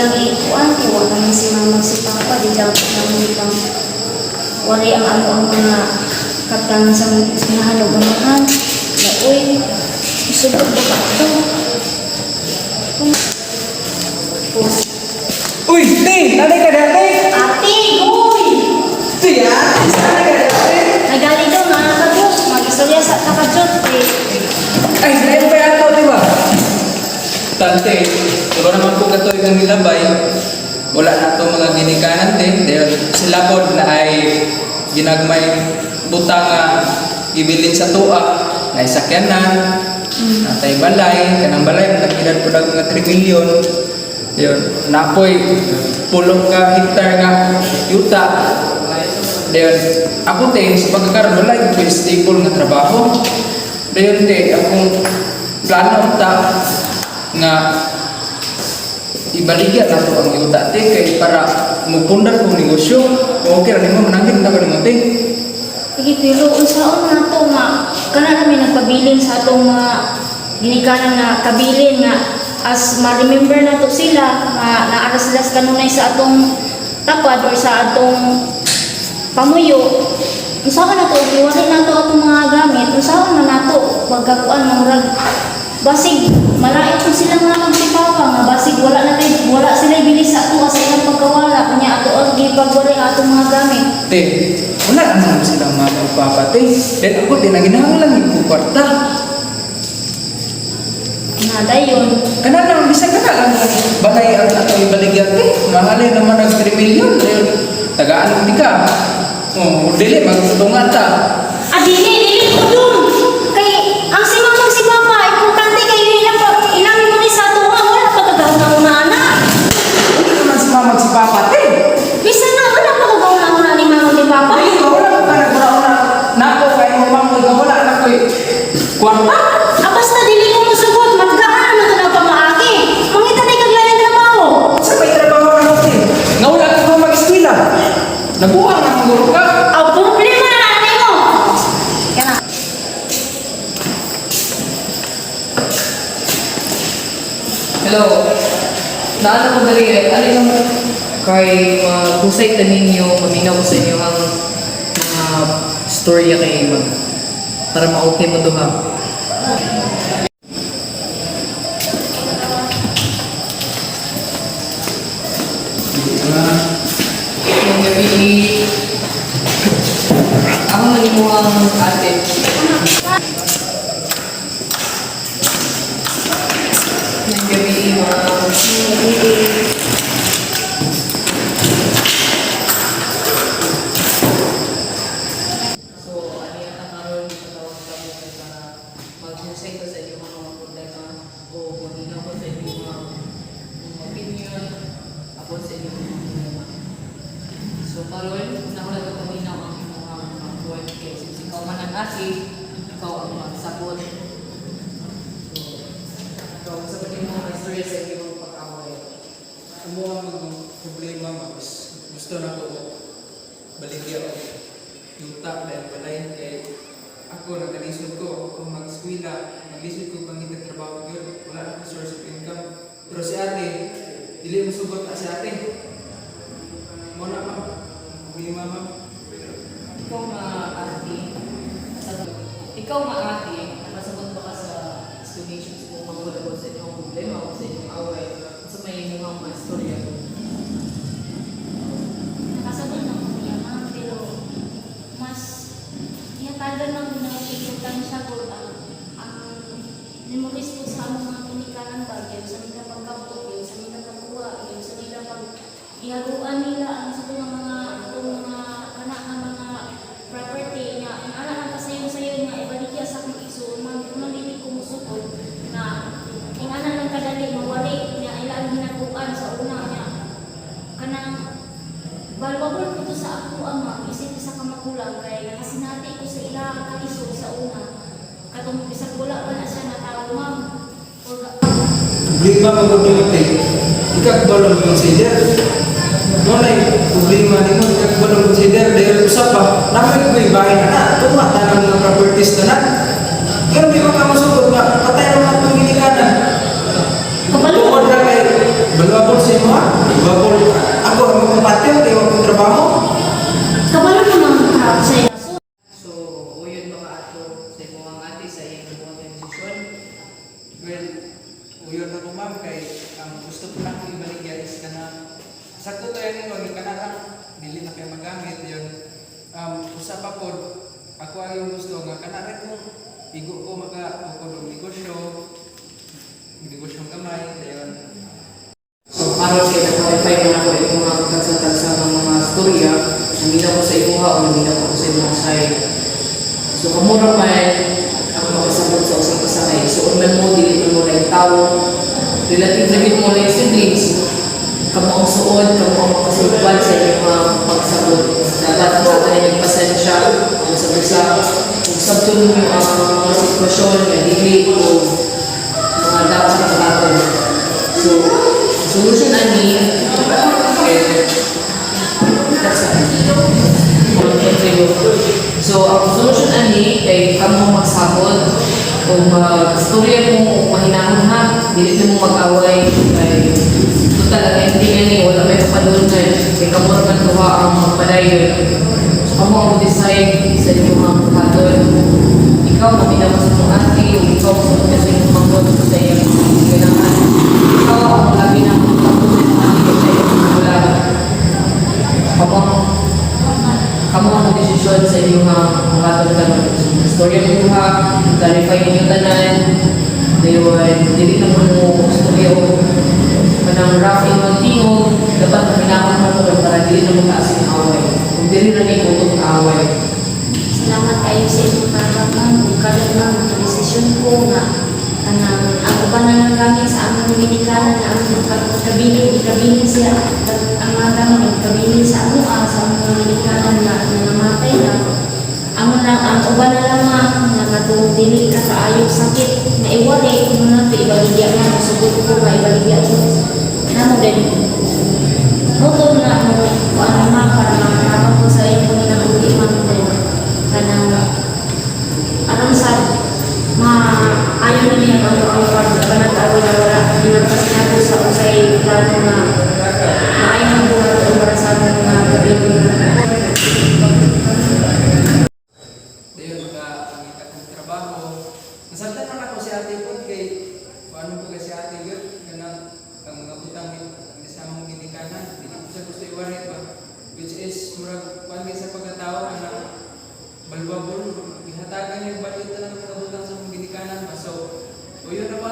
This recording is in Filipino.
silang ikuan ko, wala naman si mama si papa, di dapat naman itang wala ang mga katang sa sinahan o gamahan. Na uy, isubot ba ka ito? Uy, Ti! Nanay ka dati? Ate, uy! Ti, ate! Nanay ka dati? Nagali daw na nakajot, mag-istorya sa nakajot eh. Ay, sa'yo pa yan di ba? Tante, diba naman po katoy kang nilabay, wala na ito mga ginikanan dahil sila po na ay ginagmay butang ibilin sa tuwa, na isakyanan, natay balay, kanang balay, nakidad po na mga 3 million. Yun, napoy, pulong ka hektar nga yuta. Yun, ako te, sa pagkakaroon, wala yung stable nga trabaho. Yun te, akong plano ta nga ibaligyan na ito ang yuta te, kay para mupundar kong negosyo. Okay, rin mo, manangin na ka naman te. Sige, pero unsaon na ito nga, kana namin nagpabilin sa atong mga ginikanan nga kabilin nga as ma-remember na to sila nga naara sila sa kanunay sa atong tapad or sa atong pamuyo. Unsaon na to, iwalay na to atong mga gamit, unsaon man na to, pagkakuan mamurag basig malait kung sila nga magsipapa nga basig wala sila ibili sa ato sa ilang pagkawala kunya ato ang gipagwalay atong mga gamit. Te, wala naman silang mga magpapate. Then ako, tinaginahan lang yung kwarta. Dayon. Kana lang, bisa ka na lang balay ang ato ibaligyan. Mahalin naman ang 3 million. Tagaan di ka. Dili, magtutungan ta. Dili ko dun. Kay, ang si mamang si papa, importante kayo ilang mo ni sa ato nga, wala pa kagaw na una na. Hindi naman si mama si papa, te. Bisa na, wala pa kagaw na una ni mamang ni papa. Ay, wala pa ka nagbrauna. Nako, kayo mo pang wala na ko kwarta. Basta dili ko musugot, matgaan mo ito na pamaagi. Mangita na ikaglayan trabaho. Sa may trabaho na ko, te. Nga wala ka mag-eskwila. Nabuang ang guru ka. Problema na nanay mo. Kana. Hello. Naano ko dali ano yung kay husay tanin niyo, maminaw ko sa inyo ang mga storya kay mag para ma-okay mo duha. Yung gabi ako naging mo ang ate. Yung gabi So, ano yan ang karoon sa tawag sa mga para mag-husay ko sa inyo mga problema o maginaw ko sa inyo mga opinion about sa inyo mga problema. So, karoon, una ko lang paminaw ang mga point case. Since ikaw man ang ate, ikaw ang magsabot. So, ikaw ang sabihin mo mga story sa inyo mga pag-away. Kumuha ng problema, mas gusto na ko baligyan ako. Yuta dahil balay kay ako nagalisod ko kung mag-eskwela, naglisod ko pangitag trabaho yun, wala na akong source of income. Pero si ate, dili mo sugot na si ate. Muna ka, problema ma'am. Ikaw maati, nakasabot ba ka sa explanations mo mga sa inyong problema o sa inyong away sa may mga istorya ko? Nakasabot na ko niya, ma'am, pero mas iyatagan lang na ikutan siya ko ang memories ko sa mga pinikanan ba, yung sa nila pagkabot, yung sa nila pagkuha, yung sa nila pag ihaguan nila ang sa mga kanak na mga property niya. Ang ala ang kasayo-sayo nga, ibalikya sa akong iso, manili ko musukod na ang ala ng kadali, mawali niya, ilang hinaguan sa una niya. Kanang balwabol ko to sa ako ama, isip sa kamakulang, kaya nakasinati ko sa ilang kaiso sa una. Katong isang wala pa na siya na tao, ma'am. Problema mag-ulit ikakbalong consider. Ngunit problema ni mo ikakbalong consider dahil usap ba, namin ko ibahin na tumata ng mga properties na na. Pero di ba ka masukot nga, patay naman itong ginikanan. Kabalo. Tungkol na kay balwabol sa imo ha? ko. Igo ko makapukod ng negosyo. Negosyong gamay. Dayon. So, aron kay na-qualify man ako itong mga tagsa-tagsa ng mga storya, hindi na ko sa ibuha o hindi na ko sa ibang side. So, kamura pa ako makasabot sa usang kasakay. So, man mo, dili mo na yung tao. Relative na mo na yung siblings. Kamu ang suod, kamu ang makasulban sa inyong mga pagsabot. Dapat sa atin yung pasensya, kung sa kung sabtun mo ang mga sitwasyon, may dili o mga dapat na baton. So, solution ani that's it. So ang solution ani kay kamo magsabot o magstorya mo mahinahon ha, dili mo mag-away kay total ang hindi ani wala may kapadulnan kay kamo ra man duha ang magpadayon. So kamo ang decide sa inyong mga buhaton. Ikaw maminaw sa imong ate, ikaw sa imong mangkot sa iyong ganahan. Ikaw ang labi ng kamu ang desisyon sa inyong mga kanon. Storya mo ha, clarify ninyo tanan, dili na mo storya o kanang rough in mag-tingog, dapat maminahon mo ito para dili na mo kaasin away. Kung dili na ni kutong away. Salamat kayo sa inyong pagkakang karon na desisyon ko nga kanang ako ba na gamit sa among Dominikanan na ang kabilin siya ang mga gamit kabilin sa sa among Dominikanan na nangamatay na amo lang ang uban na lamang na katong dili ka kaayo sakit na iwali kung na ibaligya na sugot ko nga ibaligya ko namo din motor na mo ano ma para makakapag ko sa inyo na uli man din kanang aron sa ayaw niya ang panag-awa na wala dinagpas niya po sa usay plano na maayon ang buhat para sa mga gabing Dayon makapangitan ng trabaho. Nasabtan man ako si ate po kay paano po kasi ate yun kanang ang mga utang ni sa mong ginikanan. Hindi ko siya gusto iwarit ba? Which is murag kuan sa pagkatao na balbabon ihatagan yung balit na ng mga utang sa mong ginikanan ba. So, o yun na ba